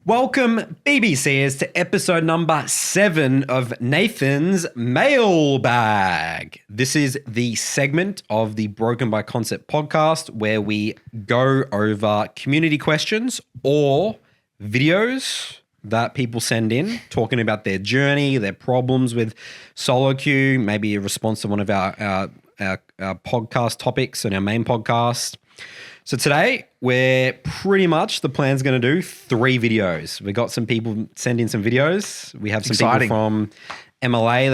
Welcome, BBCers, to episode number 7 of Nathan's Mailbag. This is the segment of the Broken by Concept podcast where we go over community questions or videos that people send in talking about their journey, their problems with solo queue, maybe a response to one of our podcast topics on our main podcast. So today, we're pretty much, the plan's going to do 3 videos. We got some people send in some videos. We have some people from MLA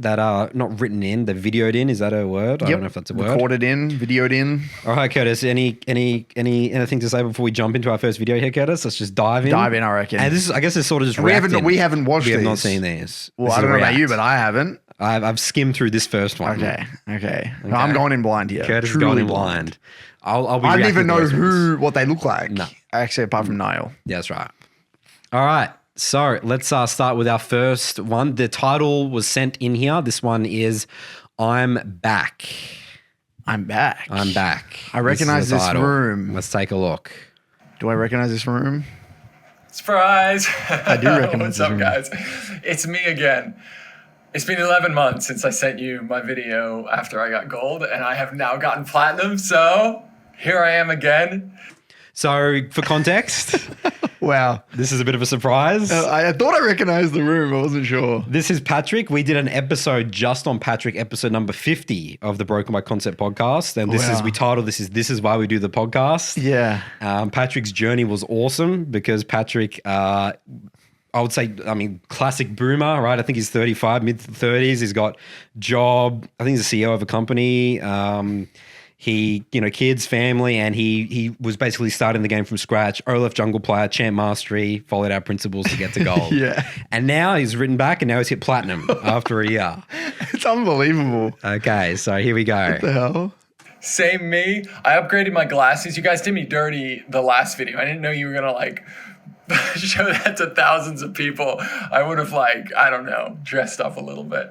that are not written in, they're videoed in. Is that a word? I don't know if that's a word. Recorded in, videoed in. All right, Curtis, anything to say before we jump into our first video here, Curtis? Let's just dive in. Dive in, I reckon. And this is, I guess it's sort of just we haven't watched these. We have not seen these. Well, I don't know about you, but I haven't. I've skimmed through this first one. Okay. No, I'm going in blind here. Curtis is going in blind. I'll be I don't even know what they look like. No. Actually, apart from Nyle. Yeah, that's right. All right. So let's start with our first one. The title was sent in here. This one is I'm Back. I'm back. I recognize this room. Let's take a look. Do I recognize this room? Surprise. I do recognize What's up, guys? It's me again. It's been 11 months since I sent you my video after I got gold, and I have now gotten platinum, so here I am again. So for context, Wow. this is a bit of a surprise. I thought I recognized the room. I wasn't sure. This is Patrick. We did an episode just on Patrick, episode number 50 of the Broken by Concept podcast. And we titled this is why we do the podcast. Yeah. Patrick's journey was awesome because Patrick, I would say, classic boomer, right? I think he's 35, mid-30s. He's got job. I think he's the CEO of a company. He, kids, family, and he was basically starting the game from scratch. OLF jungle player, champ mastery, followed our principles to get to gold. Yeah. And now he's written back and now he's hit platinum after a year. It's unbelievable. Okay, so here we go. What the hell? Same me. I upgraded my glasses. You guys did me dirty the last video. I didn't know you were going to show that to thousands of people. I would have dressed up a little bit.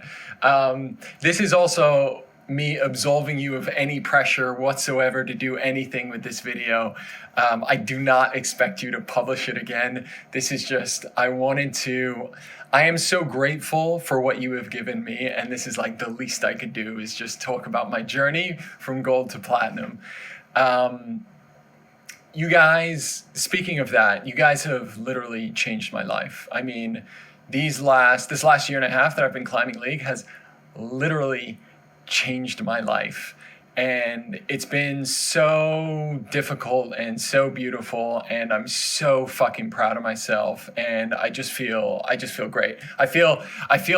This is also me absolving you of any pressure whatsoever to do anything with this video. I do not expect you to publish it again. This is just, I am so grateful for what you have given me, and this is like the least I could do is just talk about my journey from gold to platinum. You guys, speaking of that, you guys have literally changed my life. I mean, this last year and a half that I've been climbing League has literally changed my life. And it's been so difficult and so beautiful, and I'm so fucking proud of myself, and I just feel great. I feel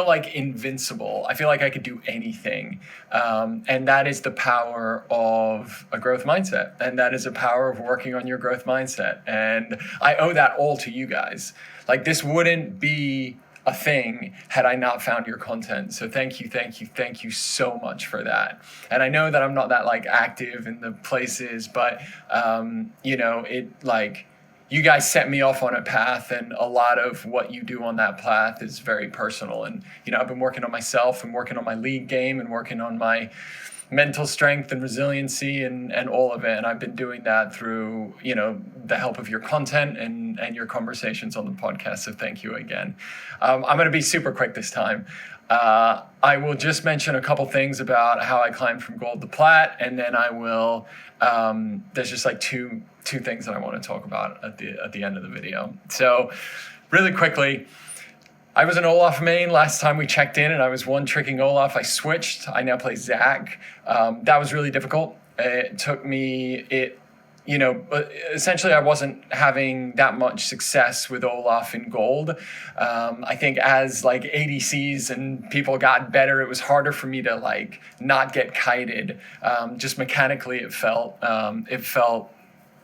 like invincible. I feel like I could do anything. And that is the power of a growth mindset, and that is the power of working on your growth mindset. And I owe that all to you guys. Like, this wouldn't be a thing had I not found your content. So thank you so much for that. And I know that I'm not that active in the places, but you guys set me off on a path, and a lot of what you do on that path is very personal. And I've been working on myself and working on my League game and working on my mental strength and resiliency and all of it. And I've been doing that through, the help of your content and your conversations on the podcast. So thank you again. I'm going to be super quick this time. I will just mention a couple things about how I climbed from gold to plat. And then I will, there's just two things that I want to talk about at the end of the video. So really quickly, I was an Olaf main last time we checked in, and I was one-tricking Olaf. I switched. I now play Zach. That was really difficult. It took me, essentially I wasn't having that much success with Olaf in gold. I think as ADCs and people got better, it was harder for me to not get kited. Just mechanically it felt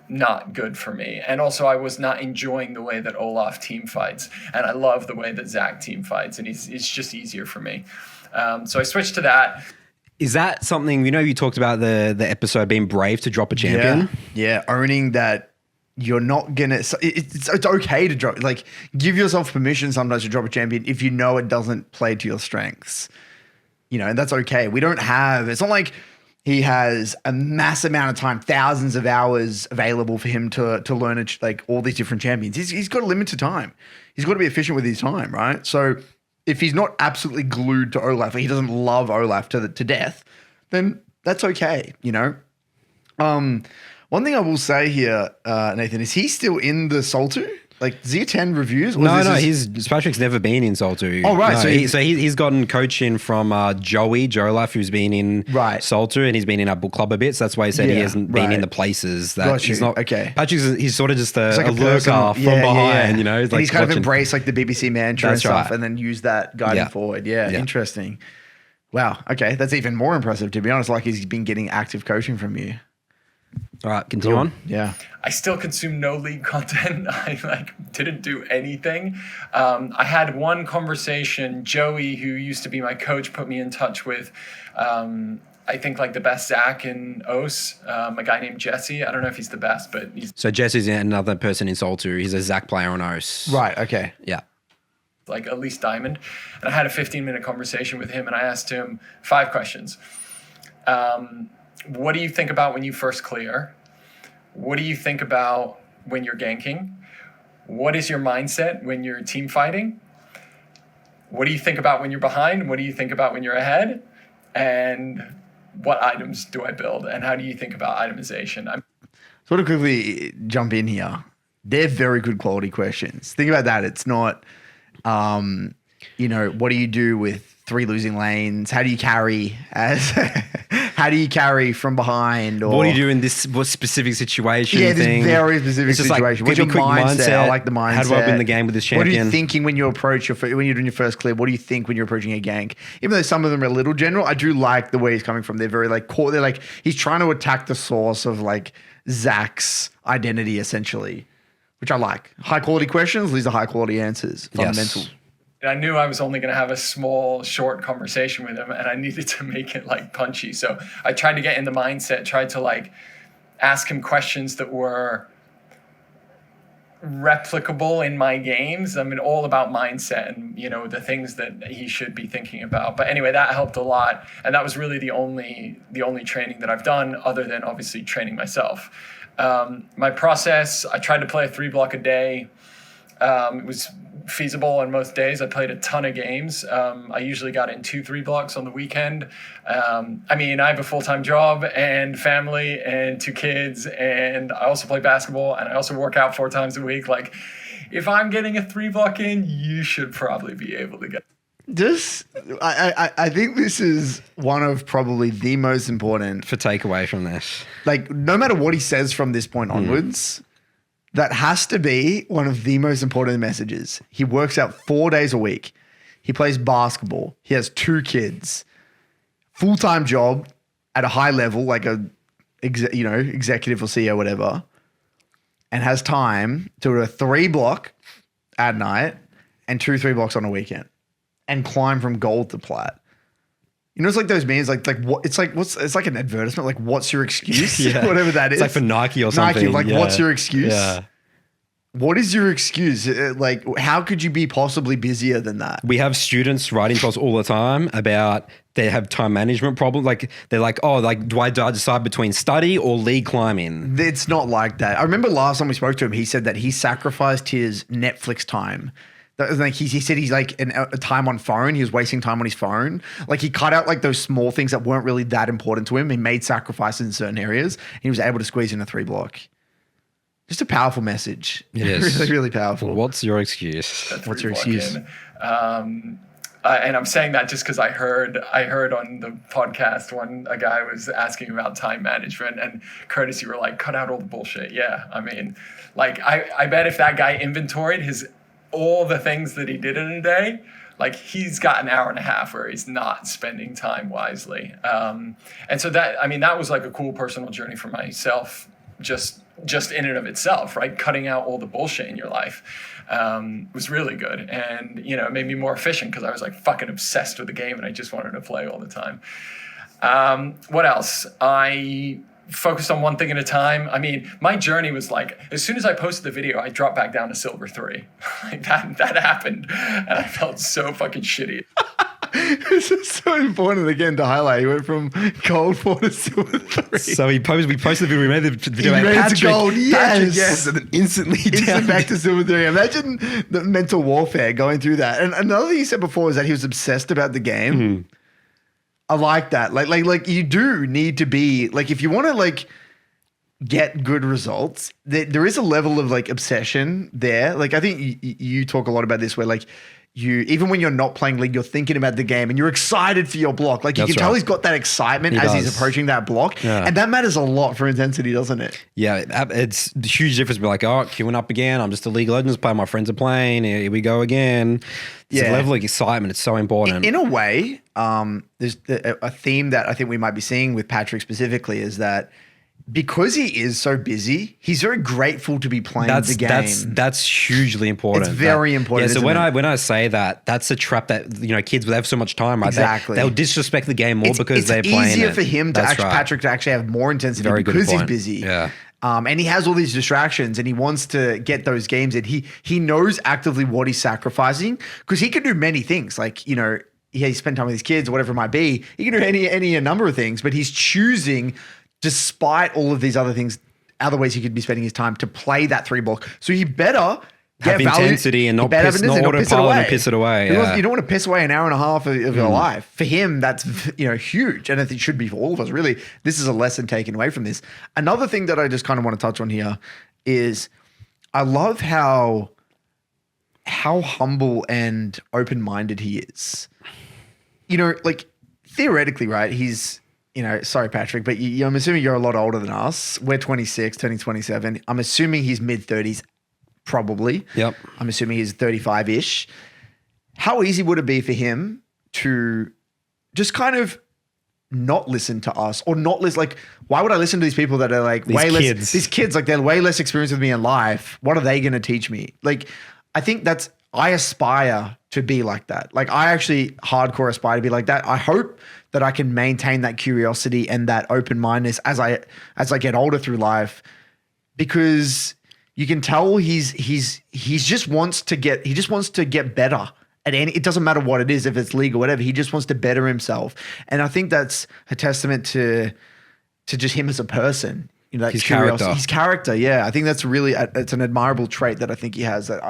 not good for me. And also I was not enjoying the way that Olaf team fights. And I love the way that Zach team fights, and it's just easier for me. So I switched to that. Is that something, you talked about the episode being brave to drop a champion? Yeah, owning that you're not going to, it's okay to drop, give yourself permission sometimes to drop a champion if you know it doesn't play to your strengths. And that's okay. It's not like He has a mass amount of time, thousands of hours available for him to learn like all these different champions. He's got a limited time. He's got to be efficient with his time, right? So if he's not absolutely glued to Olaf, or he doesn't love Olaf to death, then that's okay, you know? One thing I will say here, Nathan, is he still in the Soltu? Like, is he attend reviews? Patrick's never been in Soltu. Oh, right. No, he's gotten coaching from Joey Jolaf, who's been in Soltu, and he's been in our book club a bit. So that's why he said he hasn't been in the places that he's not. Okay. He's sort of just a lurker from behind, you know? He's, like, he's kind of embraced like the BBC mantra and stuff, and then used that guiding forward. Yeah, interesting. Wow. Okay, that's even more impressive, to be honest. Like, he's been getting active coaching from you. All right, continue on. Yeah. I still consume no league content. I didn't do anything. I had one conversation. Joey, who used to be my coach, put me in touch with, I think, like the best Zach in OS, a guy named Jesse. I don't know if he's the best, but he's... So Jesse's another person in Soltu. He's a Zach player on OS. Right, okay. Yeah. Like at least Diamond. And I had a 15-minute conversation with him, and I asked him 5 questions. What do you think about when you first clear? What do you think about when you're ganking? What is your mindset when you're team fighting? What do you think about when you're behind? What do you think about when you're ahead? And what items do I build? And how do you think about itemization? Sort of quickly jump in here. They're very good quality questions. Think about that. It's not, what do you do with 3 losing lanes? How do you carry how do you carry from behind? Or what do you do in this specific situation? Yeah, this very specific situation. What's your mindset? I like the mindset. How do I win the game with this champion? What are you thinking when you approach when you're doing your first clear? What do you think when you're approaching a gank? Even though some of them are a little general, I do like the way he's coming from. They're very like core. They're like he's trying to attack the source of like Zach's identity essentially, which I like. High quality questions. These are high quality answers. Fundamental. Yes. I knew I was only going to have a small, short conversation with him, and I needed to make it like punchy. So I tried to get in the mindset, tried to like ask him questions that were replicable in my games. I mean, all about mindset and, the things that he should be thinking about. But anyway, that helped a lot. And that was really the only training that I've done other than obviously training myself. My process, I tried to play a 3 block a day. It was feasible on most days. I played a ton of games. I usually got in 2-3 blocks on the weekend. I have a full-time job and family and 2 kids, and I also play basketball, and I also work out 4 times a week. Like, if I'm getting a 3 block in, you should probably be able to get. I think this is one of probably the most important for takeaway from this. Like, no matter what he says from this point onwards, that has to be one of the most important messages. He works out 4 days a week. He plays basketball. He has 2 kids. Full-time job at a high level, like executive or CEO, whatever, and has time to do a 3 block at night and 2 3 blocks on a weekend and climb from gold to plat. It's like those memes, like what? It's like an advertisement. Like, what's your excuse? Whatever that is. It's like for Nike or something. Nike, what's your excuse? Yeah. What is your excuse? Like, how could you be possibly busier than that? We have students writing to us all the time about they have time management problems. Like, they're like, do I decide between study or league climbing? It's not like that. I remember last time we spoke to him, he said that he sacrificed his Netflix time. Like he said he's like a time on phone. He was wasting time on his phone. Like, he cut out like those small things that weren't really that important to him. He made sacrifices in certain areas. He was able to squeeze in a 3 block. Just a powerful message. It is. Really, really powerful. What's your excuse? What's your excuse? And I'm saying that just because I heard on the podcast a guy was asking about time management, and Curtis, you were like, cut out all the bullshit. Yeah. I mean, like, I bet if that guy inventoried all the things that he did in a day, like, he's got an hour and a half where he's not spending time wisely. And so that was like a cool personal journey for myself, just in and of itself, right? Cutting out all the bullshit in your life was really good. And, it made me more efficient because I was like fucking obsessed with the game and I just wanted to play all the time. What else? I focused on one thing at a time. I mean, my journey was like, as soon as I posted the video, I dropped back down to silver 3. Like that happened. And I felt so fucking shitty. This is so important again to highlight. He went from gold 4 to silver 3. So we posted the video. We made the video. He about made it to Patrick, gold, yes. yes, and then instantly Instant down. back to silver 3. Imagine the mental warfare going through that. And another thing he said before is that he was obsessed about the game. Mm-hmm. I like that. Like you do need to be like, if you want to like get good results, there is a level of like obsession there. Like I think you talk a lot about this where like you, even when you're not playing League, you're thinking about the game and you're excited for your block. Like you That's can tell right. he's got that excitement He as does. he's approaching that block. Yeah. And that matters a lot for intensity, doesn't it? Yeah, it's the huge difference. Be like, oh, queuing up again. I'm just a League of Legends player. My friends are playing. Here we go again. It's a Yeah. level of excitement. It's so important. In a way, there's a theme that I think we might be seeing with Patrick specifically is that because he is so busy, he's very grateful to be playing the game. That's hugely important. It's very important, Yeah. So isn't when it? I say that, that's a trap that kids will have so much time. Right? Exactly. They'll disrespect the game more because they're playing. It's easier it. for him to That's right. Patrick to actually have more intensity Very good because he's point. busy. Yeah. And he has all these distractions and he wants to get those games in. He knows actively what he's sacrificing because he can do many things. Like, he spent time with his kids or whatever it might be. He can do a number of things, but he's choosing, despite all of these other things, other ways he could be spending his time, to play that 3 block. So he better Have get value- intensity and he not better have piss- intensity, not not autopilot and piss it away, You yeah. don't want to piss away an hour and a half of your life. For him, that's huge, and I think it should be for all of us. Really, this is a lesson taken away from this. Another thing that I just kind of want to touch on here is I love how humble and open-minded he is. Like theoretically, right? He's, sorry, Patrick, but I'm assuming you're a lot older than us. We're 26, turning 27. I'm assuming he's mid-30s, probably. Yep. I'm assuming he's 35-ish. How easy would it be for him to just kind of not listen to us or not listen? Like, why would I listen to these people that are like These way kids. less, these kids, like they're way less experienced with me in life. What are they going to teach me? Like, I think I aspire to be like that. Like I actually hardcore aspire to be like that. I hope that I can maintain that curiosity and that open-mindedness as I get older through life, because you can tell he just wants to get better at it doesn't matter what it is, if it's league or whatever, he just wants to better himself. And I think that's a testament to just him as a person. That His curiosity, character. his character. Yeah. I think that's really, it's an admirable trait that I think he has that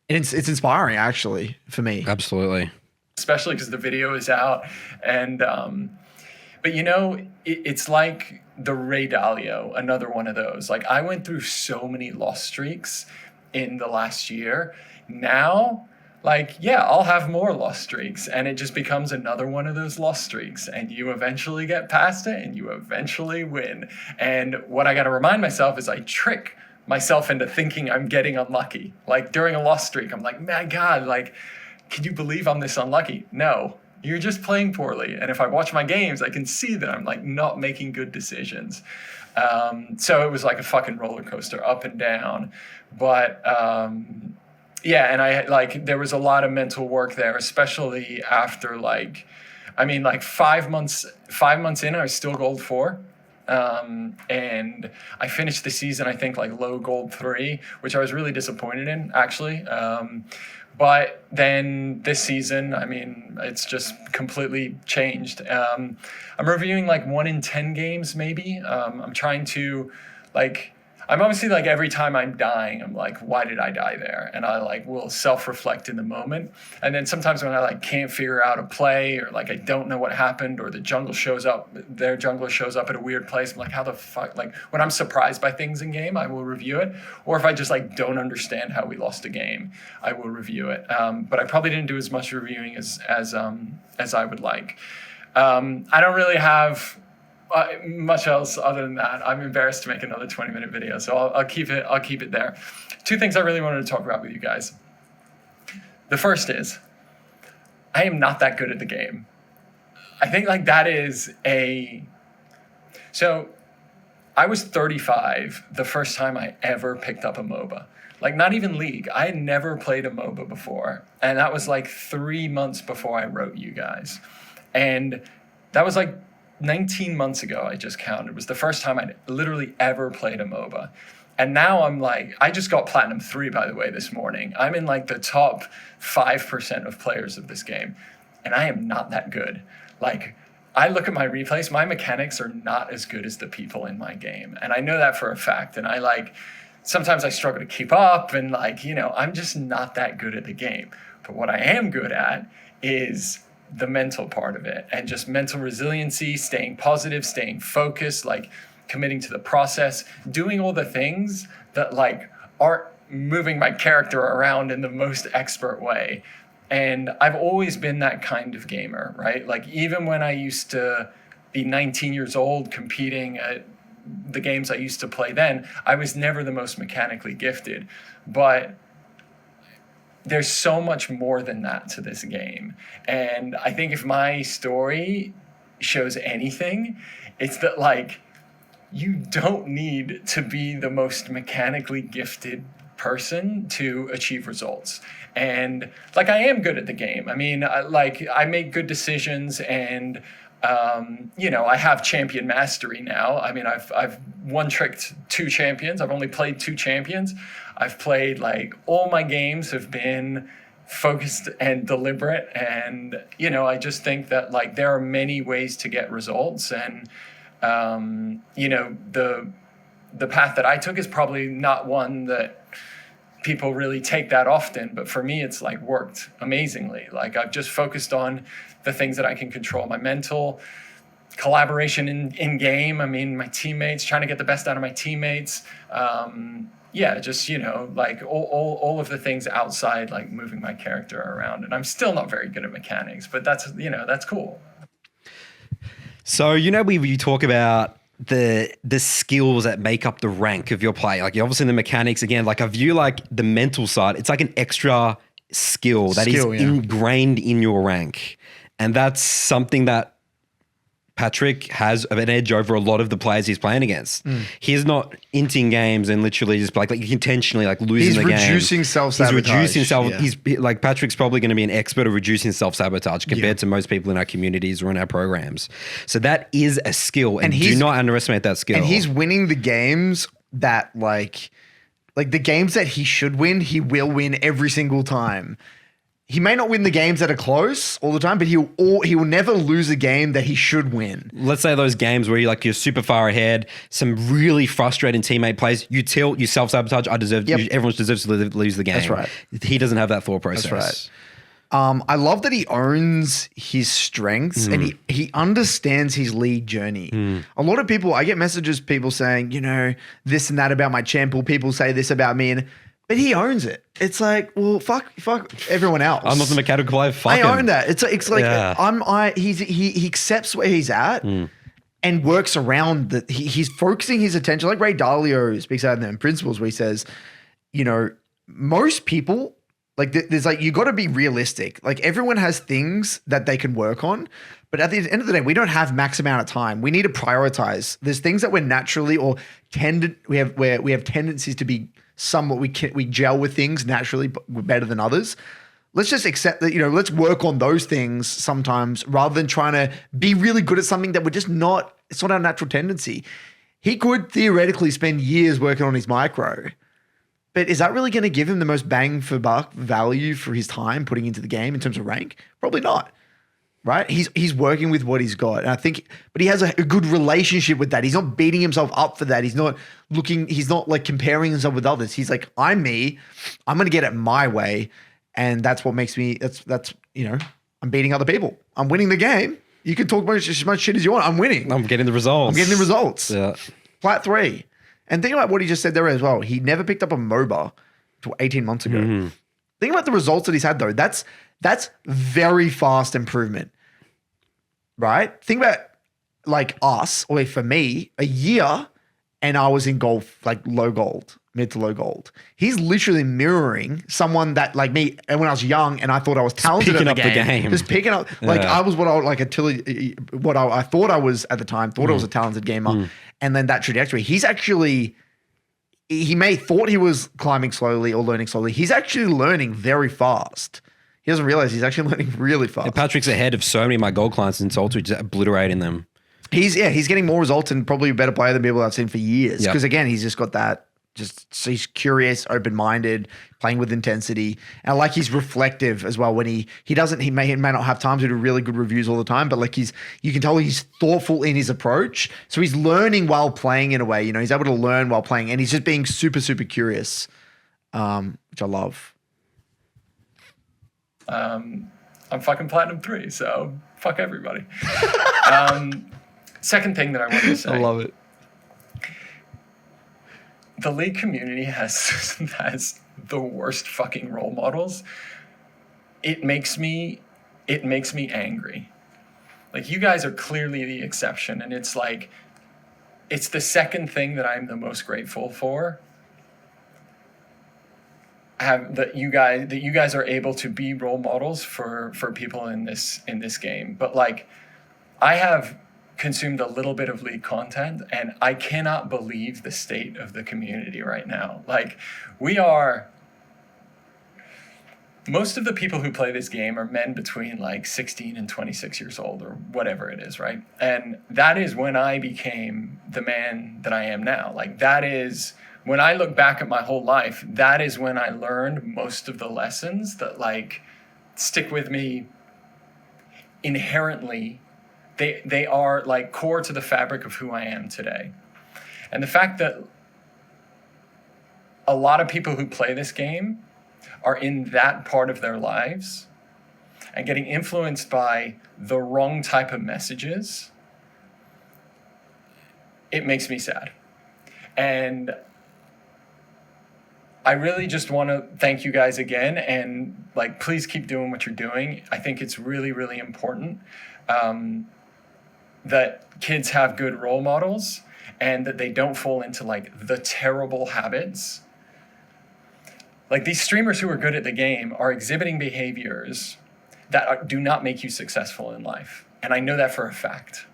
it's inspiring actually for me. Absolutely. Especially because the video is out. And, but it's like the Ray Dalio, another one of those. Like I went through so many loss streaks in the last year. Now, I'll have more loss streaks and it just becomes another one of those loss streaks and you eventually get past it and you eventually win. And what I got to remind myself is I trick myself into thinking I'm getting unlucky. Like during a loss streak, I'm like, my God, can you believe I'm this unlucky? No, you're just playing poorly. And if I watch my games, I can see that I'm not making good decisions. So it was like a fucking roller coaster up and down. But yeah, and there was a lot of mental work there, especially after 5 months in, I was still gold 4. And I finished the season, I think low gold 3, which I was really disappointed in actually. But then this season, it's just completely changed. I'm reviewing 1 in 10 games, maybe. I'm trying to I'm obviously every time I'm dying, I'm like, why did I die there? And I will self-reflect in the moment. And then sometimes when I can't figure out a play or I don't know what happened or their jungler shows up at a weird place, I'm like, how the fuck? When I'm surprised by things in game, I will review it. Or if I just don't understand how we lost a game, I will review it. But I probably didn't do as much reviewing as I would like. I don't really have much else other than that. I'm embarrassed to make another 20-minute video, so I'll keep it there. 2 things I really wanted to talk about with you guys. The first is, I am not that good at the game. I think that is so I was 35 the first time I ever picked up a MOBA. Not even League. I had never played a MOBA before. And that was 3 months before I wrote you guys. And that was 19 months ago, I just counted. It was the first time I'd literally ever played a MOBA. And now I'm like, I just got Platinum 3, by the way, this morning. I'm in like the top 5% of players of this game. And I am not that good. Like, I look at my replays, my mechanics are not as good as the people in my game. And I know that for a fact. And sometimes I struggle to keep up, and I'm just not that good at the game. But what I am good at is the mental part of it, and just mental resiliency, staying positive, staying focused, committing to the process, doing all the things that aren't moving my character around in the most expert way. And I've always been that kind of gamer, right? Even when I used to be 19 years old competing at the games I used to play then, I was never the most mechanically gifted. But there's so much more than that to this game. And I think if my story shows anything, it's that you don't need to be the most mechanically gifted person to achieve results. And I am good at the game. I mean, I make good decisions, and I have champion mastery now. I mean, I've one-tricked 2 champions. I've only played 2 champions. I've played all my games have been focused and deliberate. And, I just think that there are many ways to get results. And, the path that I took is probably not one that people really take that often. But for me, it's worked amazingly. I've just focused on the things that I can control, my mental collaboration in game. I mean, my teammates, trying to get the best out of my teammates. Just, all of the things outside, moving my character around. And I'm still not very good at mechanics, but that's cool. So, we talk about the skills that make up the rank of your play. Obviously the mechanics, again, I view the mental side, it's an extra skill that is ingrained in your rank. And that's something that Patrick has an edge over a lot of the players he's playing against. He's not inting games and literally just intentionally losing the game. He's reducing self-sabotage. He's reducing self. Yeah. He's Patrick's probably going to be an expert of reducing self-sabotage compared to most people in our communities or in our programs. So that is a skill, and do not underestimate that skill. And he's winning the games that the games that he should win, he will win every single time. He may not win the games that are close all the time, but he will never lose a game that he should win. Let's say those games where you're super far ahead, some really frustrating teammate plays, you tilt, you self-sabotage, everyone deserves to lose the game. That's right. He doesn't have that thought process. That's right. I love that he owns his strengths and he understands his league journey. A lot of people, I get messages, people saying, this and that about my champ, or people say this about me, but he owns it. It's well, fuck everyone else. I'm not the mechanical player. Fuck him. I own that. He accepts where he's at and works around that. He's focusing his attention, like Ray Dalio speaks out in the Principles, where he says, most people, there's you got to be realistic. Everyone has things that they can work on, but at the end of the day, we don't have max amount of time. We need to prioritize. There's things that we're naturally we have tendencies to be somewhat, we gel with things naturally better than others. Let's just accept that, let's work on those things sometimes rather than trying to be really good at something that we're just not, it's not our natural tendency. He could theoretically spend years working on his micro, but is that really going to give him the most bang for buck value for his time putting into the game in terms of rank? Probably not. Right? He's working with what he's got. And I think, but he has a good relationship with that. He's not beating himself up for that. He's not comparing himself with others. He's I'm me. I'm going to get it my way. And that's what makes me, I'm beating other people. I'm winning the game. You can talk as much shit as you want. I'm winning. I'm getting the results. Yeah. Plat 3. And think about what he just said there as well. He never picked up a MOBA until 18 months ago. Think about the results that he's had though. That's very fast improvement, right? Think about us, or for me, a year and I was in gold, low gold, mid to low gold. He's literally mirroring someone that me, and when I was young and I thought I was talented picking at the game. Just picking up, I was what I thought I was at the time, thought I was a talented gamer. And then that trajectory, he may thought he was climbing slowly or learning slowly. He's actually learning very fast. He doesn't realize he's actually learning really fast. Yeah, Patrick's ahead of so many of my gold clients in Soul, just obliterating them. He's getting more results and probably a better player than people I've seen for years. Because again, he's just got that just so he's curious, open-minded, playing with intensity, and like he's reflective as well. When he may not have time to do really good reviews all the time, but like you can tell he's thoughtful in his approach. So he's learning while playing in a way. He's able to learn while playing, and he's just being super, super curious, which I love. I'm fucking Platinum 3, so fuck everybody. Second thing that I want to say. I love it. The League community has the worst fucking role models. It makes me angry. Like, you guys are clearly the exception, and it's like, it's the second thing that I'm the most grateful for. That you guys are able to be role models for people in this game. But like, I have consumed a little bit of League content, and I cannot believe the state of the community right now. Like, most of the people who play this game are men between like 16 and 26 years old, or whatever it is, right? And that is when I became the man that I am now. Like, that is when I look back at my whole life, that is when I learned most of the lessons that like stick with me inherently. They are like core to the fabric of who I am today. And the fact that a lot of people who play this game are in that part of their lives and getting influenced by the wrong type of messages, it makes me sad. And I really just want to thank you guys again, and like, please keep doing what you're doing. I think it's really, really important that kids have good role models and that they don't fall into like the terrible habits. Like, these streamers who are good at the game are exhibiting behaviors that do not make you successful in life. And I know that for a fact.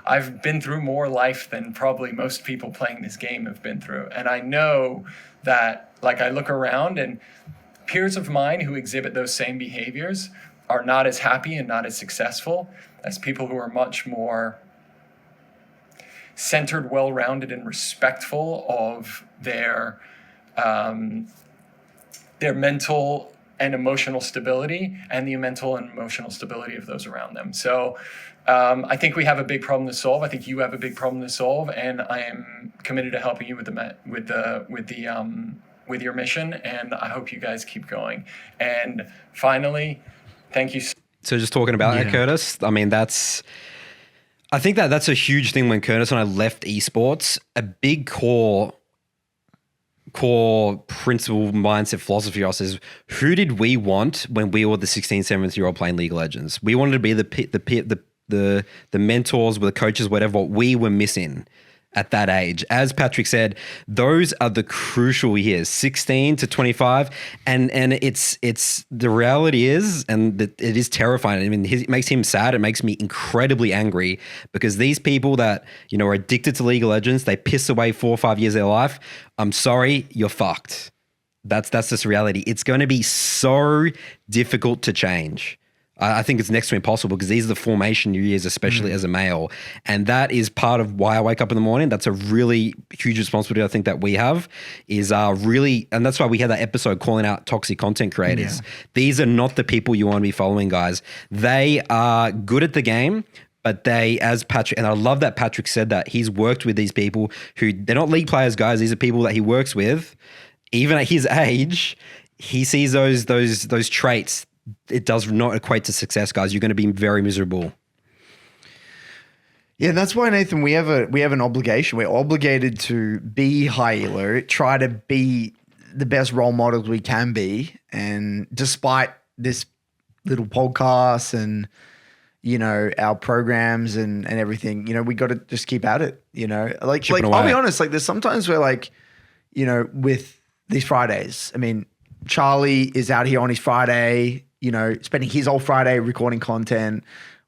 I've been through more life than probably most people playing this game have been through. And I know that, like, I look around and peers of mine who exhibit those same behaviors are not as happy and not as successful as people who are much more centered, well-rounded, and respectful of their mental and emotional stability and the mental and emotional stability of those around them. So I think we have a big problem to solve. I think you have a big problem to solve, and I am committed to helping you with your mission. And I hope you guys keep going. And finally, thank you. So just talking about that, Curtis, I mean, I think that's a huge thing. When Curtis and I left esports, a big core principle, mindset, philosophy of us is, who did we want when we were the 16, 17-year-old playing League of Legends? We wanted to be the mentors, the coaches, whatever. What we were missing at that age. As Patrick said, those are the crucial years, 16 to 25. And it's the reality is, and it is terrifying. I mean, it makes him sad. It makes me incredibly angry, because these people that, are addicted to League of Legends, they piss away 4 or 5 years of their life. I'm sorry, you're fucked. That's just reality. It's going to be so difficult to change. I think it's next to impossible, because these are the formation years, especially as a male. And that is part of why I wake up in the morning. That's a really huge responsibility I think that we have, is really, and that's why we had that episode calling out toxic content creators. Yeah. These are not the people you want to be following, guys. They are good at the game, but they, as Patrick, and I love that Patrick said that, he's worked with these people who, they're not League players, guys. These are people that he works with. Even at his age, he sees those traits. It does not equate to success, guys. You're going to be very miserable. Yeah, and that's why, Nathan, we have an obligation. We're obligated to be high elo, try to be the best role models we can be. And despite this little podcast and, our programs and everything, we got to just keep at it, Like I'll be honest, like, there's sometimes where, like, with these Fridays, I mean, Charlie is out here on his Friday, spending his whole Friday recording content.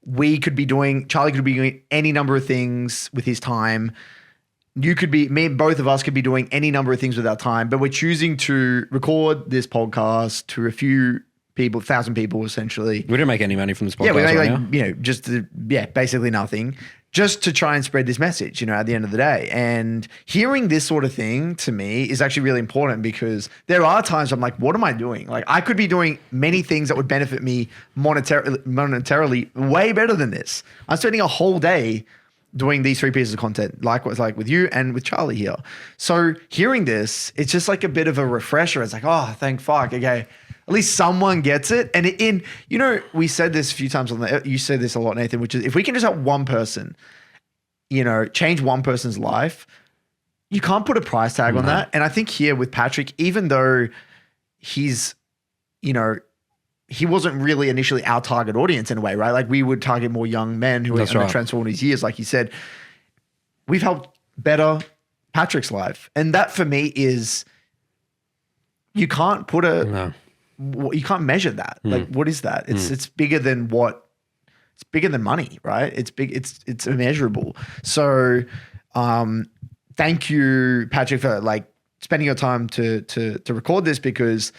Charlie could be doing any number of things with his time. Both of us could be doing any number of things with our time, but we're choosing to record this podcast to a few people, 1,000 people essentially. We don't make any money from this podcast. Yeah, we make basically nothing just to try and spread this message, at the end of the day. And hearing this sort of thing to me is actually really important, because there are times I'm like, what am I doing? Like, I could be doing many things that would benefit me monetarily way better than this. I'm spending a whole day doing these 3 pieces of content, like with you and with Charlie here. So hearing this, it's just like a bit of a refresher. It's like, oh, thank fuck. Okay. At least someone gets it. And we said this a few times you said this a lot, Nathan, which is if we can just help one person, change one person's life, you can't put a price tag on that. And I think here with Patrick, even though he's, he wasn't really initially our target audience in a way, right? Like we would target more young men who are in the transformative years, like you said. We've helped better Patrick's life. And that for me is, you can't put you can't measure that. Like, what is that? It's bigger than it's bigger than money, right? It's big. It's immeasurable. So, thank you, Patrick, for like spending your time to record this, because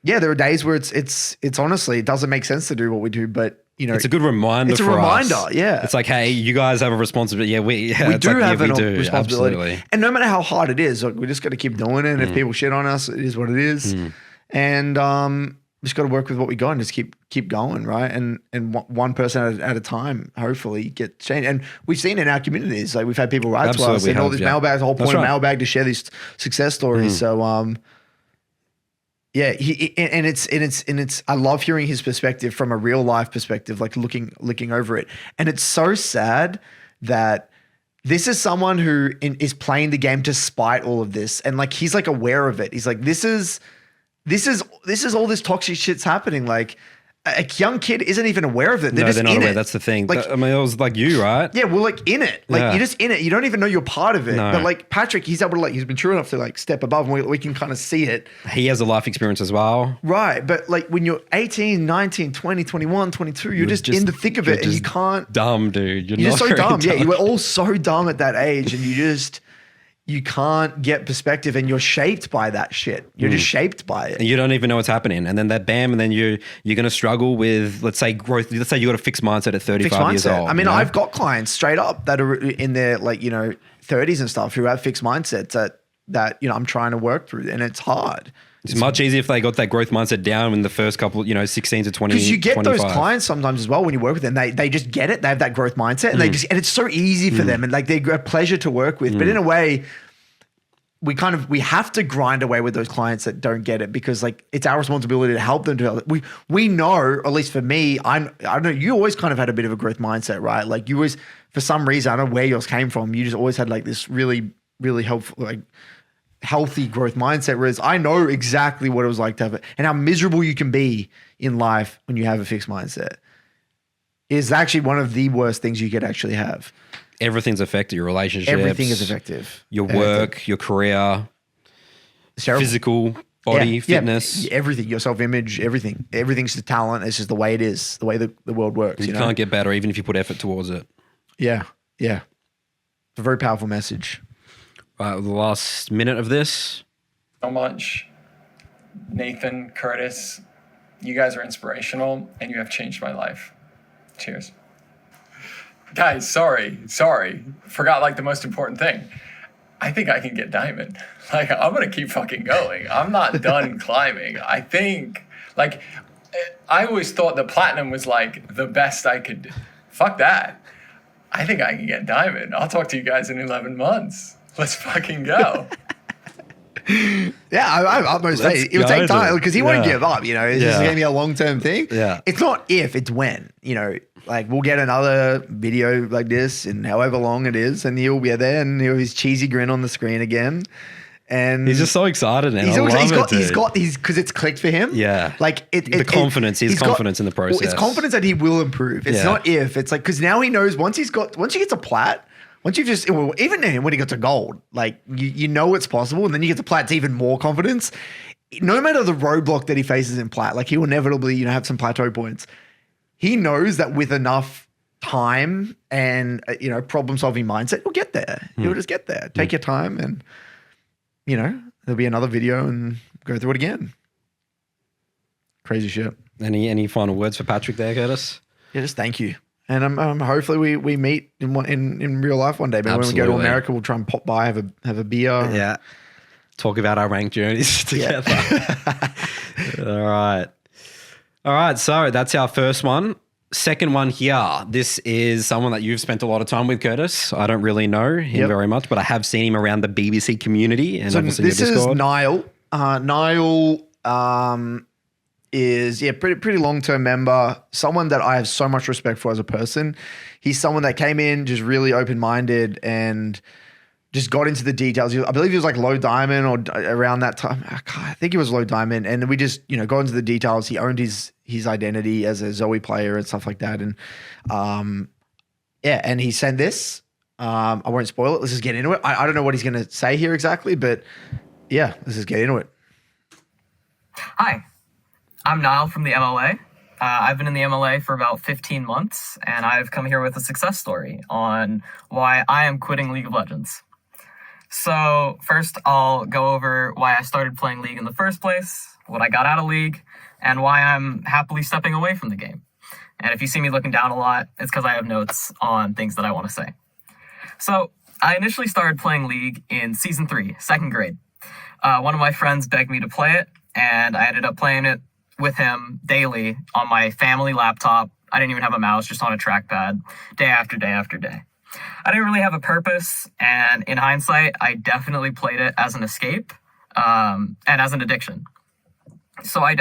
there are days where it's honestly, it doesn't make sense to do what we do, but it's a good reminder. It's a reminder. Yeah. It's like, hey, you guys have a responsibility. Yeah, we do have a responsibility. Absolutely. And no matter how hard it is, like, we just got to keep doing it. And if people shit on us, it is what it is. And just got to work with what we got and just keep going, right? And one person at a time, hopefully, get changed. And we've seen in our communities, like we've had people write to us, and all these mailbags. The whole point of Mailbag to share these success stories. So, it's I love hearing his perspective from a real life perspective, like looking over it. And it's so sad that this is someone who is playing the game despite all of this, and like he's like aware of it. He's like, this is all this toxic shit's happening. Like, a young kid isn't even aware of it. They're not aware. That's the thing. Like, I mean, it was like you, right? Yeah, we're like in it. Like you're just in it. You don't even know you're part of it. No. But like Patrick, he's able to he's been true enough to like step above, and we can kind of see it. He has a life experience as well. Right. But like when you're 18, 19, 20, 21, 22, you're just in the thick of it, and you can't. Dumb, dude. You're just so dumb. Yeah, you were all so dumb at that age, and you can't get perspective, and you're shaped by that shit. You're just shaped by it. And you don't even know what's happening. And then that bam, and then you're going to struggle with, let's say, growth. Let's say you got a fixed mindset at 35 years old. I mean, I've got clients straight up that are in their 30s and stuff who have fixed mindsets that I'm trying to work through, and it's hard. It's much easier if they got that growth mindset down in the first couple, 16 to 20. Because you get 25. those clients sometimes as well when you work with them. They just get it. They have that growth mindset, and and it's so easy for them, and like they're a pleasure to work with. But in a way, we have to grind away with those clients that don't get it, because like it's our responsibility to help them develop. We know, or at least for me, I don't know, you always kind of had a bit of a growth mindset, right? Like you always, for some reason, I don't know where yours came from. You just always had like this really, really helpful, like healthy growth mindset. Whereas I know exactly what it was like to have it, and how miserable you can be in life when you have a fixed mindset. Is actually one of the worst things you could actually have. Everything's affected. Your relationships. Everything is effective. Your work, your career, physical, body, fitness. Everything. Your self-image, everything. Everything's the talent. It's just the way it is, the way the world works. You can't get better even if you put effort towards it. Yeah. Yeah. It's a very powerful message. Right, the last minute of this. So much. Nathan, Curtis, you guys are inspirational, and you have changed my life. Cheers. Guys, sorry. Forgot like the most important thing. I think I can get diamond. Like, I'm going to keep fucking going. I'm not done climbing. I think, like, I always thought that platinum was like the best I could do. Fuck that. I think I can get diamond. I'll talk to you guys in 11 months. Let's fucking go. Yeah, I most say it would take time, because he won't give up. It's just going to be a long-term thing. Yeah, it's not if, it's when. Like we'll get another video like this in however long it is, and he'll be there, and he'll have his cheesy grin on the screen again. And he's just so excited now. He's got because it's clicked for him. Yeah, like the confidence. He's confidence in the process. It's confidence that he will improve. It's not if. It's like, because now he knows once he gets a plat. Once you've just, even when he gets a gold, like you know it's possible, and then you get to plat, it's even more confidence. No matter the roadblock that he faces in plat, like he will inevitably, have some plateau points. He knows that with enough time and problem-solving mindset, he'll get there. He'll just get there. Take your time, and there'll be another video and go through it again. Crazy shit. Any final words for Patrick there, Curtis? Yeah, just thank you. And hopefully we meet in real life one day. But when we go to Absolutely. America, we'll try and pop by, have a beer. Yeah. Talk about our ranked journeys together. All right. So that's our first one. Second one here. This is someone that you've spent a lot of time with, Curtis. I don't really know him very much, but I have seen him around the BBC community and So obviously this your is Discord. Nyle. Nyle is pretty long-term member, someone that I have so much respect for as a person. He's someone that came in just really open-minded and just got into the details. I believe he was like low diamond or around that time. I think he was low diamond. And we just, got into the details. He owned his identity as a Zoe player and stuff like that. And and he sent this. I won't spoil it. Let's just get into it. I don't know what he's going to say here exactly, but yeah, let's just get into it. Hi, I'm Nyle from the MLA. I've been in the MLA for about 15 months, and I've come here with a success story on why I am quitting League of Legends. So first, I'll go over why I started playing League in the first place, what I got out of League, and why I'm happily stepping away from the game. And if you see me looking down a lot, it's because I have notes on things that I want to say. So I initially started playing League in Season 3, second grade. One of my friends begged me to play it, and I ended up playing it with him daily on my family laptop. I didn't even have a mouse, just on a trackpad, day after day after day. I didn't really have a purpose, and in hindsight, I definitely played it as an escape and as an addiction. So I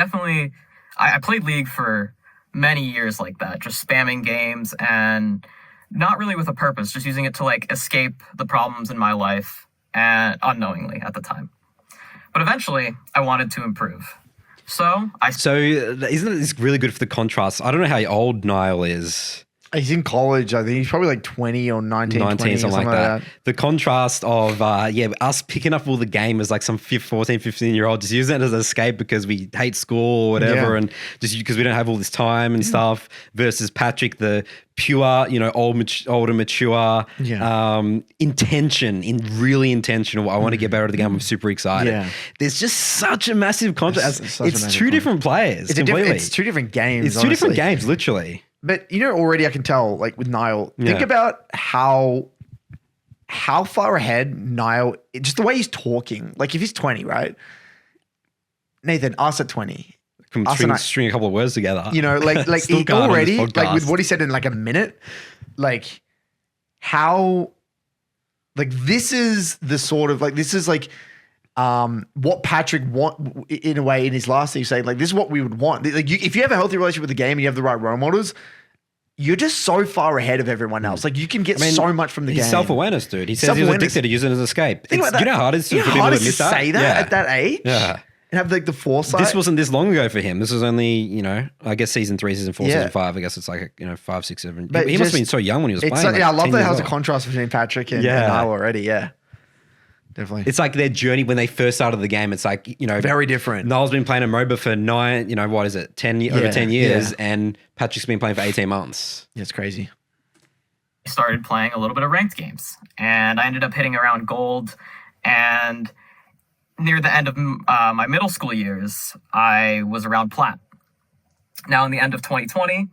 played League for many years like that, just spamming games and not really with a purpose, just using it to like escape the problems in my life, and unknowingly at the time. But eventually, I wanted to improve. So isn't this really good for the contrast? I don't know how old Nyle is. He's in college, I think. He's probably like 20 or 19, 20, something like that. The contrast of, us picking up all the game as like some 14, 15-year-old, just using it as an escape because we hate school or whatever, and just because we don't have all this time and stuff, versus Patrick, the pure, older, mature, really intentional. I want to get better at the game. I'm super excited. Yeah. There's just such a massive contrast. It's two different players. It's two different games. It's two different games, literally. But already I can tell, like with Nyle, think about how far ahead Nyle, just the way he's talking. Like if he's 20, right? Nathan, us at 20. String a couple of words together. Like he already, like with what he said in like a minute, like how, like this is the sort of like, this is like what Patrick want in a way in his last thing, saying like this is what we would want. Like if you have a healthy relationship with the game and you have the right role models, you're just so far ahead of everyone else. Like you can get so much from the game. Self-awareness, dude. He says he's addicted to using it as an escape. You know how hard it is for people to admit that? Say that at that age? Yeah. And have like the foresight. This wasn't this long ago for him. This was only, I guess season 3, season 4, season 5. I guess it's like, 5, 6, 7. But he must have been so young when he was playing. I love that it has a contrast between Patrick and Nyle already. Yeah. Definitely. It's like their journey when they first started the game. It's like, very different. Niall's been playing a MOBA for 10 years, and Patrick's been playing for 18 months. Yeah, it's crazy. I started playing a little bit of ranked games, and I ended up hitting around gold. And near the end of my middle school years, I was around Plat. Now, in the end of 2020,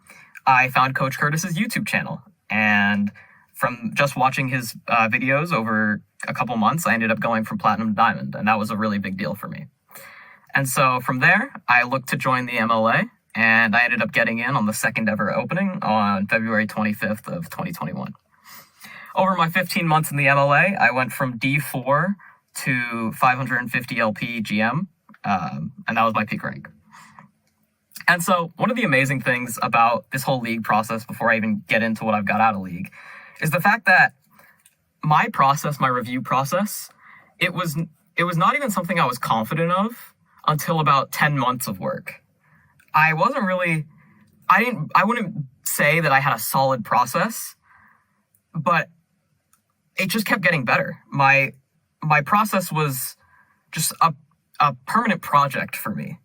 I found Coach Curtis's YouTube channel, and from just watching his videos over a couple months, I ended up going from platinum to diamond, and that was a really big deal for me. And so from there, I looked to join the MLA, and I ended up getting in on the second ever opening on February 25th of 2021. Over my 15 months in the MLA, I went from D4 to 550 LP GM, and that was my peak rank. And so one of the amazing things about this whole league process, before I even get into what I've got out of league, is the fact that my review process, it was not even something I was confident of until about 10 months of work. I wouldn't say that I had a solid process, but it just kept getting better. My process was just a permanent project for me.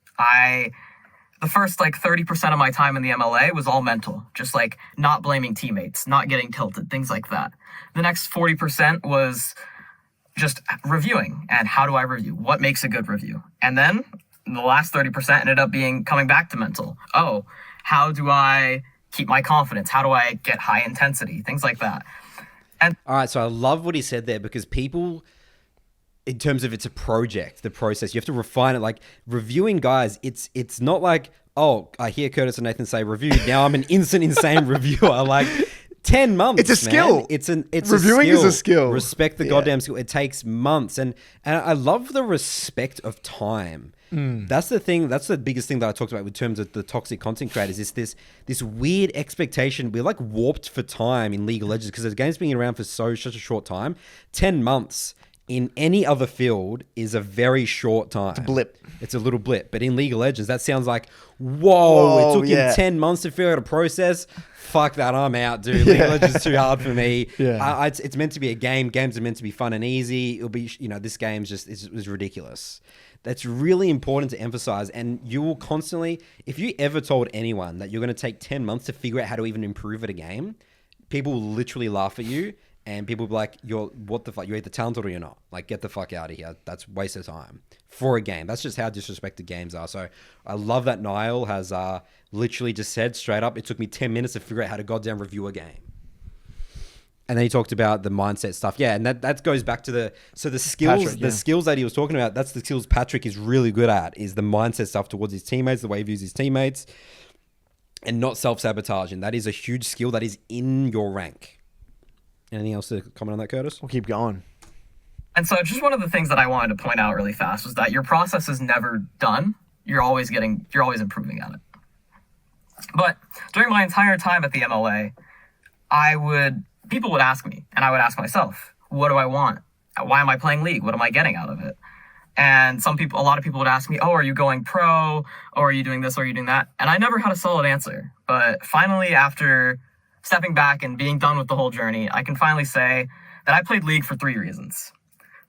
The first 30% of my time in the MLA was all mental, just like not blaming teammates, not getting tilted, things like that. The next 40% was just reviewing, and how do I review? What makes a good review? And then the last 30% ended up being coming back to mental. Oh, how do I keep my confidence? How do I get high intensity? Things like that. And All right, so I love what he said there, because people, in terms of it's a project, the process, you have to refine it. Like reviewing guys, it's not like, oh, I hear Curtis and Nathan say review, now I'm an instant insane reviewer. Like 10 months. It's a skill. Man. It's Reviewing a skill. is a skill. Respect the goddamn skill. It takes months, and I love the respect of time. That's the thing. That's the biggest thing that I talked about in terms of the toxic content creators. Is this weird expectation? We're like warped for time in League of Legends because the game's been around for such a short time. 10 months in any other field is a very short time. It's a blip. It's a little blip. But in League of Legends, that sounds like, whoa, it took him 10 months to figure out a process. Fuck that, I'm out, dude. League of Legends is too hard for me. It's meant to be a game. Games are meant to be fun and easy. It'll be, this game's just, it was ridiculous. That's really important to emphasize. And you will constantly, if you ever told anyone that you're going to take 10 months to figure out how to even improve at a game, people will literally laugh at you. And people will be like, what the fuck? You're either talented or you're not. Like, get the fuck out of here. That's a waste of time for a game. That's just how disrespected games are. So I love that Nyle has literally just said straight up, it took me 10 minutes to figure out how to goddamn review a game. And then he talked about the mindset stuff. Yeah, and that goes back to the skills, Patrick, the skills that he was talking about. That's the skills Patrick is really good at, is the mindset stuff towards his teammates, the way he views his teammates, and not self-sabotaging. That is a huge skill that is in your rank. Anything else to comment on that, Curtis? We'll keep going. And so just one of the things that I wanted to point out really fast was that your process is never done. You're always improving at it. But during my entire time at the MLA, people would ask me, and I would ask myself, what do I want? Why am I playing League? What am I getting out of it? And a lot of people would ask me, oh, are you going pro? Or are you doing this? Or are you doing that? And I never had a solid answer. But finally, after stepping back and being done with the whole journey, I can finally say that I played League for 3 reasons.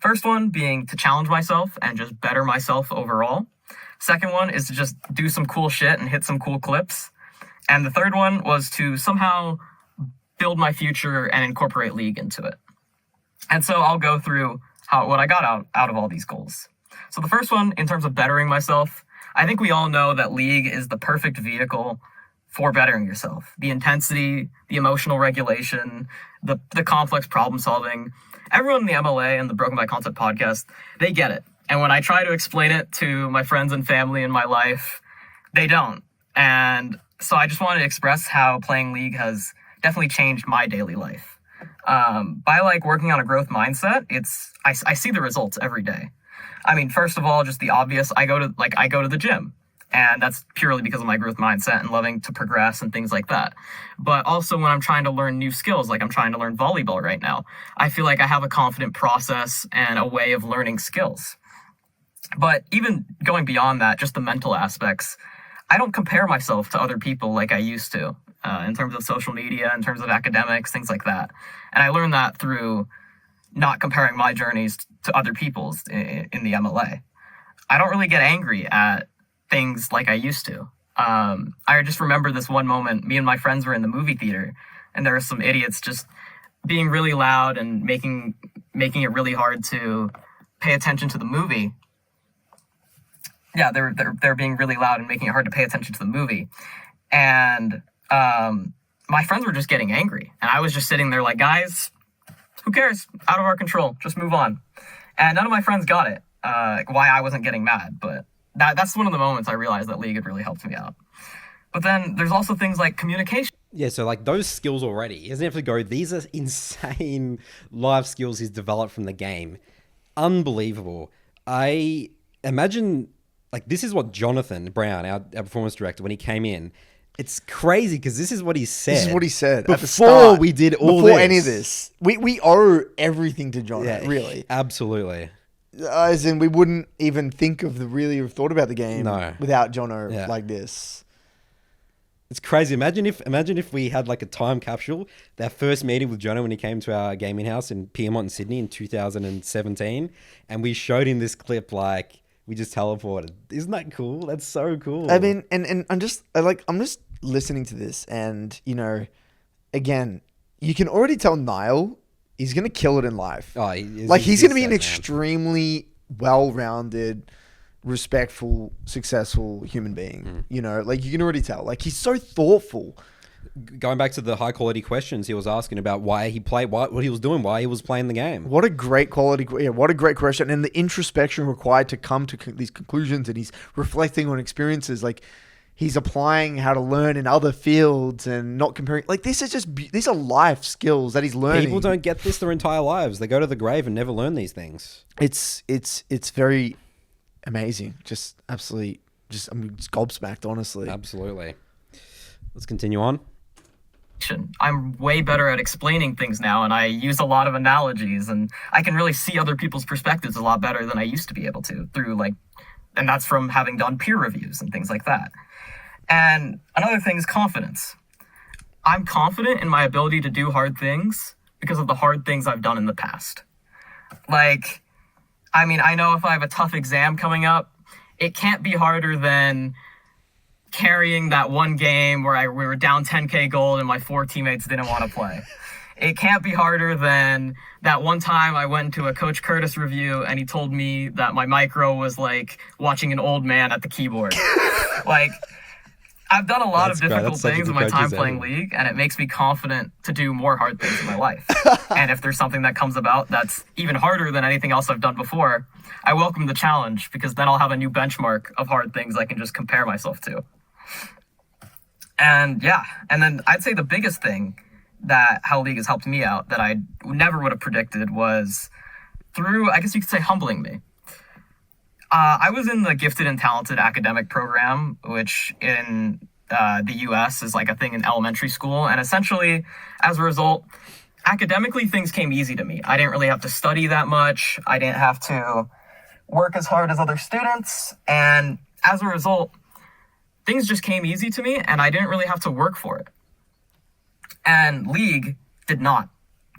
First one being to challenge myself and just better myself overall. Second one is to just do some cool shit and hit some cool clips. And the third one was to somehow build my future and incorporate League into it. And so I'll go through what I got out of all these goals. So the first one, in terms of bettering myself, I think we all know that League is the perfect vehicle for bettering yourself. The intensity, the emotional regulation, the complex problem solving. Everyone in the MLA and the Broken by Concept podcast, they get it. And when I try to explain it to my friends and family in my life, they don't. And so I just wanted to express how playing League has definitely changed my daily life. By working on a growth mindset, I see the results every day. I mean, first of all, just the obvious, I go to the gym, and that's purely because of my growth mindset and loving to progress and things like that. But also when I'm trying to learn new skills, like I'm trying to learn volleyball right now, I feel like I have a confident process and a way of learning skills. But even going beyond that, just the mental aspects, I don't compare myself to other people like I used to, in terms of social media, in terms of academics, things like that. And I learned that through not comparing my journeys to other people's in the MLA. I don't really get angry at things like I used to. I just remember this one moment, me and my friends were in the movie theater, and there were some idiots just being really loud and making it really hard to pay attention to the movie. Yeah, they're being really loud and making it hard to pay attention to the movie. And my friends were just getting angry. And I was just sitting there like, guys, who cares? Out of our control. Just move on. And none of my friends got it, why I wasn't getting mad. But that's one of the moments I realized that League had really helped me out. But then there's also things like communication. Yeah, so those skills already, he doesn't have to go, these are insane life skills he's developed from the game. Unbelievable. I imagine, this is what Jonathan Brown, our performance director, when he came in, it's crazy because this is what he said. This is what he said before at the start, we did all before this. any of this. We owe everything to John, really. Absolutely. As in, we wouldn't even think of have thought about the game without Jono like this. It's crazy. Imagine if we had a time capsule. That first meeting with Jono when he came to our gaming house in Piedmont in Sydney in 2017, and we showed him this clip we just teleported. Isn't that cool? That's so cool. I mean, and I'm just listening to this, and again, you can already tell Nyle he's gonna kill it in life. Oh, he's gonna be an extremely well-rounded, respectful, successful human being. You can already tell. He's so thoughtful Going back to the high quality questions he was asking about why he played, what he was doing, why he was playing the game. What a great quality. Yeah, what a great question. And the introspection required to come to these conclusions, and he's reflecting on experiences. Like, he's applying how to learn in other fields and not comparing. Like, this is just, these are life skills that he's learning. People don't get this their entire lives. They go to the grave and never learn these things. It's very amazing. Just absolutely, I'm just gobsmacked, honestly. Absolutely. Let's continue on. I'm way better at explaining things now, and I use a lot of analogies, and I can really see other people's perspectives a lot better than I used to be able to and that's from having done peer reviews and things like that. And another thing is confidence. I'm confident in my ability to do hard things because of the hard things I've done in the past. Like, I mean, I know if I have a tough exam coming up, it can't be harder than carrying that one game where we were down 10K gold and my 4 teammates didn't want to play. It can't be harder than that one time I went to a Coach Curtis review and he told me that my micro was like watching an old man at the keyboard. Like, I've done a lot of difficult things in my time playing League, and it makes me confident to do more hard things in my life. And if there's something that comes about that's even harder than anything else I've done before, I welcome the challenge, because then I'll have a new benchmark of hard things I can just compare myself to. And yeah, and then I'd say the biggest thing that how League has helped me out that I never would have predicted was through, I guess you could say, humbling me. I was in the gifted and talented academic program, which in the US is like a thing in elementary school. And essentially, as a result, academically, things came easy to me. I didn't really have to study that much. I didn't have to work as hard as other students. And as a result, things just came easy to me, and I didn't really have to work for it. And League did not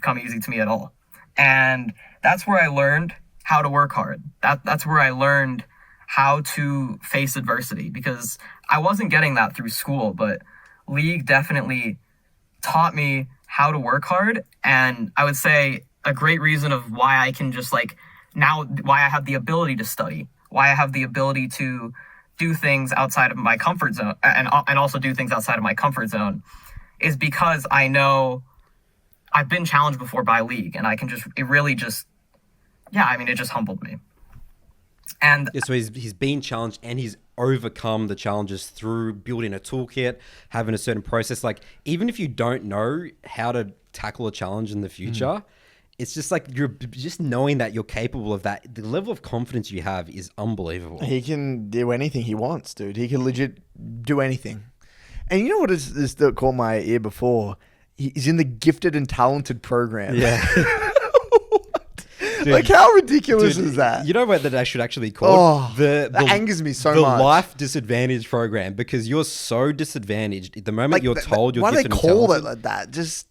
come easy to me at all. And that's where I learned how to work hard. That's where I learned how to face adversity, because I wasn't getting that through school, but League definitely taught me how to work hard. And I would say a great reason of why I can just now why I have the ability to study, why I have the ability to do things outside of my comfort zone and also do things outside of my comfort zone is because I know I've been challenged before by League, and I can it just humbled me. And yeah, so he's been challenged and he's overcome the challenges through building a toolkit, having a certain process. Like, even if you don't know how to tackle a challenge in the future, it's just like you're just knowing that you're capable of that. The level of confidence you have is unbelievable. He can do anything he wants, dude. He can legit do anything. And you know what is that caught my ear before? He's in the gifted and talented program. Yeah. Dude, like, how ridiculous is that? You know what that I should actually call that angers me so much. The life disadvantage program, because you're so disadvantaged. The moment you're told you're gifted and talented. Why they call it like that? Just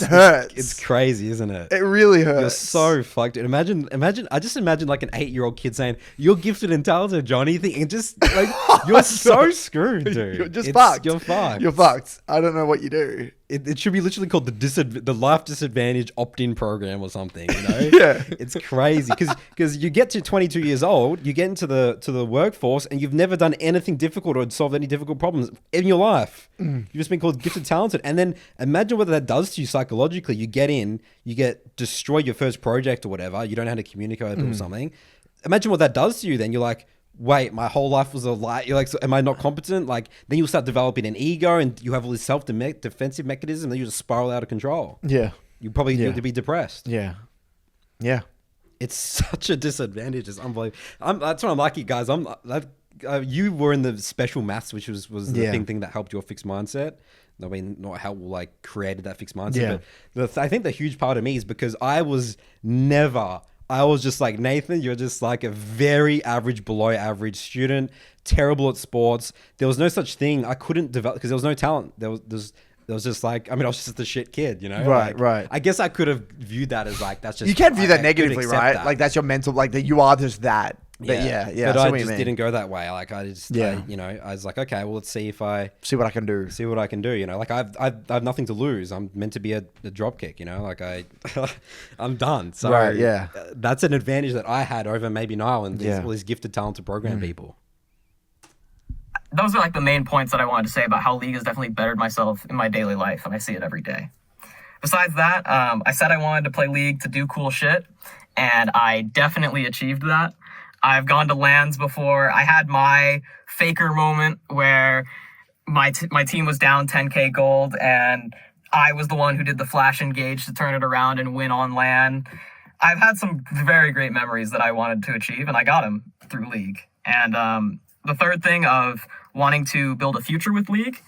hurts. It's crazy, isn't it? It really hurts. You're so fucked. Imagine. I just imagine like an 8-year-old kid saying, "You're gifted and talented, Johnny." And just like you're so screwed, dude. You're just fucked. You're fucked. You're fucked. I don't know what you do. It should be literally called the life disadvantage opt-in program or something. You know? Yeah, it's crazy because you get to 22 years old, you get into the workforce, and you've never done anything difficult or solved any difficult problems in your life. You've just been called gifted, talented, and then imagine what that does to you psychologically. You get in, you get destroyed your first project or whatever. You don't know how to communicate with something. Imagine what that does to you. Then you're like, wait, my whole life was a lie. You're like, so am I not competent? Like, then you'll start developing an ego, and you have all this self-defensive mechanism, then you just spiral out of control. Yeah. You probably need to be depressed. Yeah. Yeah. It's such a disadvantage. It's unbelievable. That's what I'm like, you guys. You were in the special maths, which was the thing that helped your fixed mindset. I mean, not how created that fixed mindset, but I think the huge part of me is because I was just like, Nathan, you're just like a very average, below average student, terrible at sports. There was no such thing. I couldn't develop because there was no talent. There was just like, I mean, I was just a shit kid, you know? Right. I guess I could have viewed that as like, that's just... You can't view that negatively, right? That. Like, that's your mental, like, that you are just that. But yeah. But I just didn't go that way. Like, I just, I was like, okay, well, let's see if I... See what I can do. See what I can do, you know? Like, I have nothing to lose. I'm meant to be a drop kick, you know? Like, I'm done. So right, yeah. That's an advantage that I had over maybe Nyle and all these gifted, talented program people. those are like the main points that I wanted to say about how League has definitely bettered myself in my daily life, and I see it every day. Besides that, I said I wanted to play League to do cool shit, and I definitely achieved that. I've gone to LANs before. I had my faker moment where my team was down 10k gold, and I was the one who did the flash engage to turn it around and win on LAN. I've had some very great memories that I wanted to achieve, and I got them through League. And the third thing of wanting to build a future with League,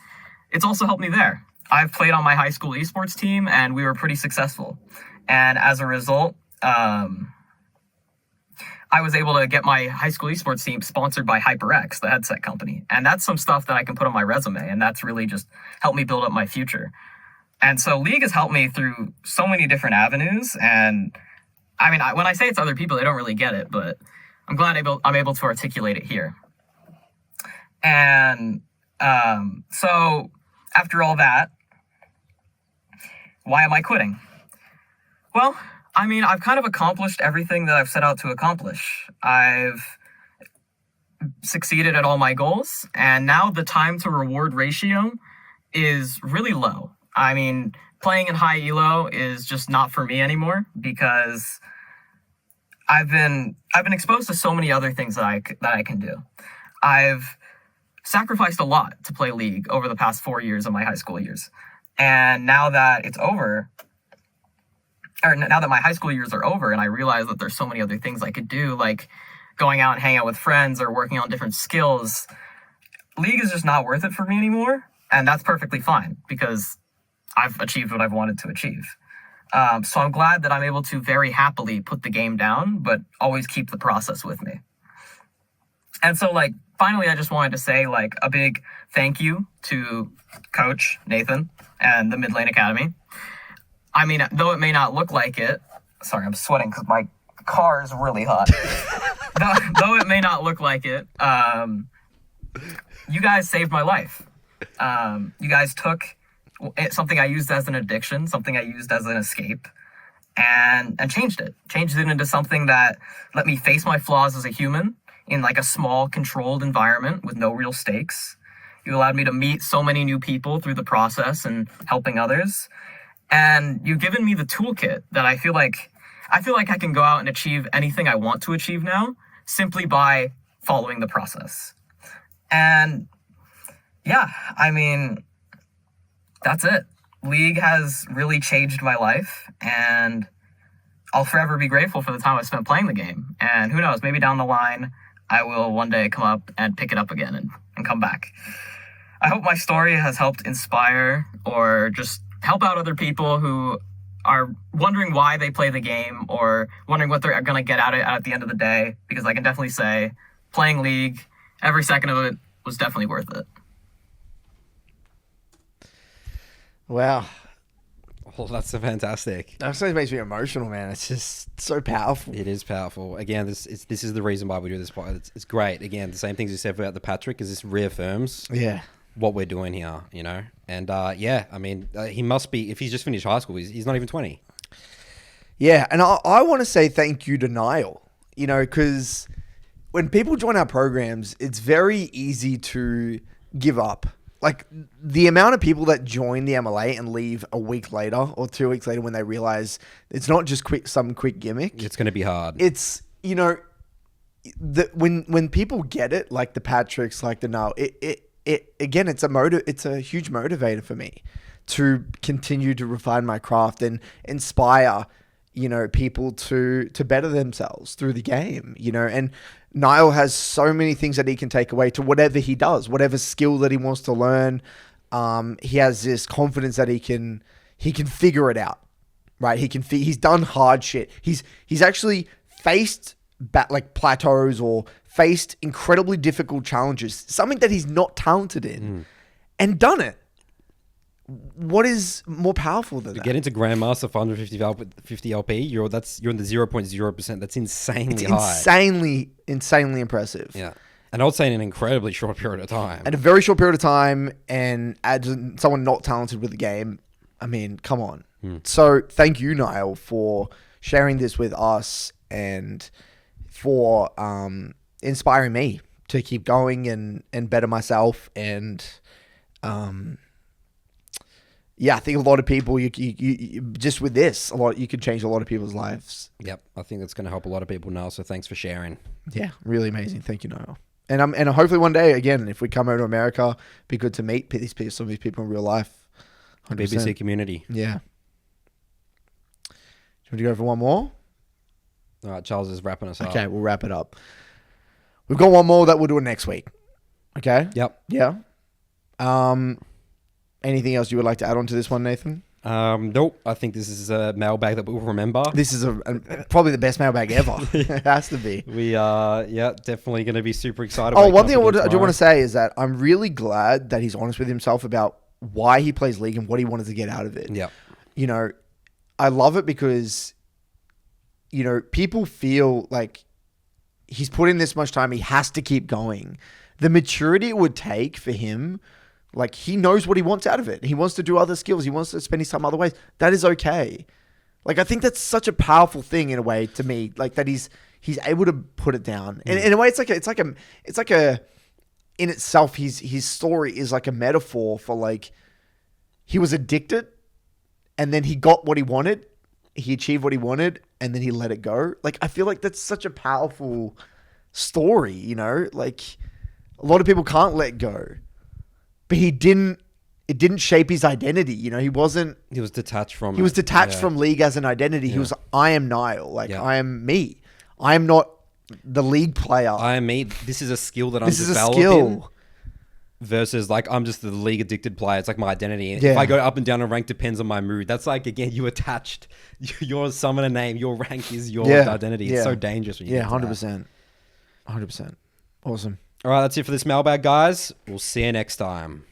it's also helped me there. I've played on my high school esports team, and we were pretty successful. And as a result, I was able to get my high school esports team sponsored by HyperX, the headset company. And that's some stuff that I can put on my resume, and that's really just helped me build up my future. And so League has helped me through so many different avenues. And I mean, when I say it's other people, they don't really get it, but I'm glad I'm able to articulate it here. And so after all that, why am I quitting? Well, I mean, I've kind of accomplished everything that I've set out to accomplish. I've succeeded at all my goals, and now the time to reward ratio is really low. I mean, playing in high elo is just not for me anymore because I've been exposed to so many other things that I can do. I've sacrificed a lot to play League over the past 4 years of my high school years. And now that it's over, or now that my high school years are over and I realize that there's so many other things I could do, like going out and hanging out with friends or working on different skills, League is just not worth it for me anymore. And that's perfectly fine because I've achieved what I've wanted to achieve. So I'm glad that I'm able to very happily put the game down, but always keep the process with me. And so, like, finally, I just wanted to say, like, a big thank you to Coach Nathan and the Mid Lane Academy. I mean, though it may not look like it, sorry, I'm sweating because my car is really hot. though it may not look like it, you guys saved my life. You guys took something I used as an addiction, something I used as an escape, and changed it into something that let me face my flaws as a human in like a small controlled environment with no real stakes. You allowed me to meet so many new people through the process and helping others. And you've given me the toolkit that I feel like I can go out and achieve anything I want to achieve now simply by following the process. And yeah, I mean, that's it. League has really changed my life, and I'll forever be grateful for the time I spent playing the game. And who knows, maybe down the line, I will one day come up and pick it up again and come back. I hope my story has helped inspire or just help out other people who are wondering why they play the game or wondering what they're going to get out of it at the end of the day, because I can definitely say playing League, every second of it was definitely worth it. Wow. Oh, that's so fantastic. That actually makes me emotional, man. It's just so powerful. It is powerful. Again, this is the reason why we do this. It's great. Again, the same things you said about the Patrick is this reaffirms what we're doing here, you know? And yeah, I mean, he must be, if he's just finished high school, he's not even 20. Yeah, and I want to say thank you to Nyle, you know, because when people join our programs, it's very easy to give up. Like, the amount of people that join the MLA and leave a week later or 2 weeks later when they realize it's not just some quick gimmick. It's going to be hard. It's, you know, when people get it, like the Patricks, like the Nyle, again, it's a huge motivator for me to continue to refine my craft and inspire, you know, people to better themselves through the game, you know. And Nyle has so many things that he can take away to whatever he does, whatever skill that he wants to learn. He has this confidence that he can figure it out, right? He's done hard shit. He's actually faced like plateaus or faced incredibly difficult challenges, something that he's not talented in, and done it. What is more powerful than that? Get into Grandmaster for 150 LP, you're in the 0.0%. That's insanely high. Insanely impressive. Yeah. And I would say in an incredibly short period of time. At a very short period of time, and as someone not talented with the game, I mean, come on. So thank you, Nyle, for sharing this with us and for inspiring me to keep going and better myself. And yeah, I think a lot of people, you just with this, you could change a lot of people's lives. Yep, I think that's going to help a lot of people now. So thanks for sharing. Yeah, really amazing. Thank you, Nyle. And hopefully one day, again, if we come over to America, be good to meet some of these people in real life. 100%. BBC community. Yeah. Do you want to go for one more? All right, Charles is wrapping us up. Okay, we'll wrap it up. We've got one more that we'll do it next week. Okay? Yep. Yeah. Anything else you would like to add on to this one, Nathan? Nope. I think this is a mailbag that we'll remember. This is probably the best mailbag ever. It has to be. We are, definitely going to be super excited. One thing I do want to say is that I'm really glad that he's honest with himself about why he plays League and what he wanted to get out of it. Yeah. You know, I love it because, you know, people feel like he's put in this much time. He has to keep going. The maturity it would take for him, like he knows what he wants out of it. He wants to do other skills. He wants to spend his time other ways. That is okay. Like, I think that's such a powerful thing in a way to me, like that he's able to put it down. And in a way, it's like a, in itself, his story is like a metaphor for like, he was addicted and then he got what he wanted. He achieved what he wanted and then he let it go. Like, I feel like that's such a powerful story, you know, like a lot of people can't let go, but it didn't shape his identity. You know, he was detached from League as an identity. Yeah. He was, I am Nyle. Like, I am me. I am not the League player. I am me. This is a skill that I'm developing. Versus like, I'm just the League addicted player. It's like my identity. If I go up and down a rank, depends on my mood. That's like, again, you attached your summon a name. Your rank is your identity. It's so dangerous when you get to 100%. 100%. Awesome. All right, that's it for this mailbag, guys. We'll see you next time.